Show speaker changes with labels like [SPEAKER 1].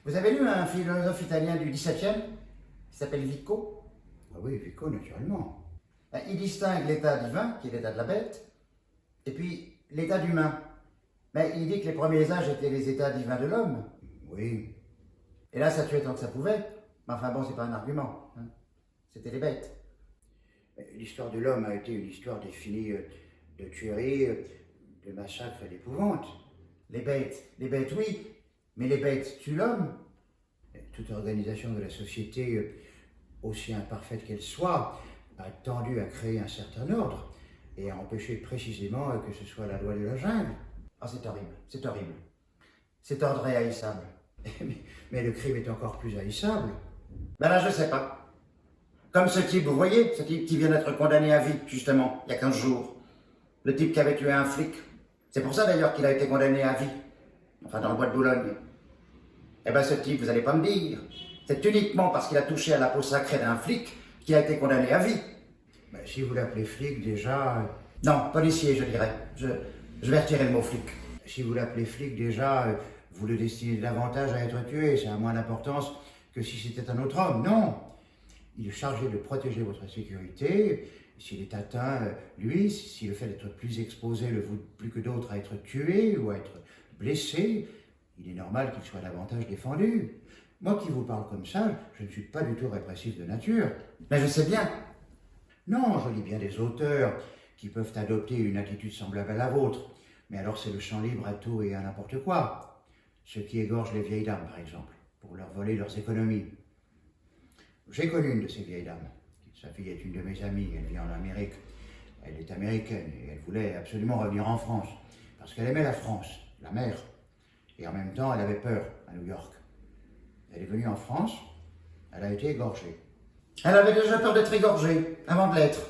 [SPEAKER 1] Vous avez lu un philosophe italien du XVIIe qui s'appelle Vico?
[SPEAKER 2] Ah oui, Vico, naturellement.
[SPEAKER 1] Il distingue l'état divin, qui est l'état de la bête, et puis l'état d'humain. Mais il dit que les premiers âges étaient les états divins de l'homme.
[SPEAKER 2] Oui.
[SPEAKER 1] Et là, ça tuait tant que ça pouvait. Mais enfin bon, c'est pas un argument. Hein. C'était les bêtes.
[SPEAKER 2] L'histoire de l'homme a été une histoire définie de tueries, de massacres et d'épouvante.
[SPEAKER 1] Les bêtes, oui, mais les bêtes tuent l'homme.
[SPEAKER 2] Toute organisation de la société, aussi imparfaite qu'elle soit, a tendu à créer un certain ordre et à empêcher précisément que ce soit la loi de la jungle.
[SPEAKER 1] Ah, c'est horrible, c'est horrible. Cet ordre est haïssable.
[SPEAKER 2] Mais le crime est encore plus haïssable.
[SPEAKER 1] Ben là, je sais pas. Comme ce type, vous voyez, ce type qui vient d'être condamné à vie, justement, il y a 15 jours. Le type qui avait tué un flic. C'est pour ça d'ailleurs qu'il a été condamné à vie. Enfin, dans le bois de Boulogne. Eh ben, ce type, vous allez pas me dire. C'est uniquement parce qu'il a touché à la peau sacrée d'un flic qu'il a été condamné à vie.
[SPEAKER 2] Ben, si vous l'appelez flic, déjà...
[SPEAKER 1] Non, policier, je dirais. Je vais retirer le mot flic.
[SPEAKER 2] Si vous l'appelez flic, déjà, vous le destinez davantage à être tué. Ça a moins d'importance que si c'était un autre homme. Non. Il est chargé de protéger votre sécurité. S'il est atteint, lui, si le fait d'être plus exposé le vaut plus que d'autres à être tué ou à être blessé, il est normal qu'il soit davantage défendu. Moi qui vous parle comme ça, je ne suis pas du tout répressif de nature.
[SPEAKER 1] Mais je sais bien.
[SPEAKER 2] Non, je lis bien des auteurs qui peuvent adopter une attitude semblable à la vôtre. Mais alors c'est le champ libre à tout et à n'importe quoi. Ceux qui égorgent les vieilles dames, par exemple, pour leur voler leurs économies. J'ai connu une de ces vieilles dames. Sa fille est une de mes amies, elle vit en Amérique. Elle est américaine et elle voulait absolument revenir en France. Parce qu'elle aimait la France, la mer. Et en même temps, elle avait peur à New York. Elle est venue en France, elle a été égorgée.
[SPEAKER 1] Elle avait déjà peur d'être égorgée, avant de l'être.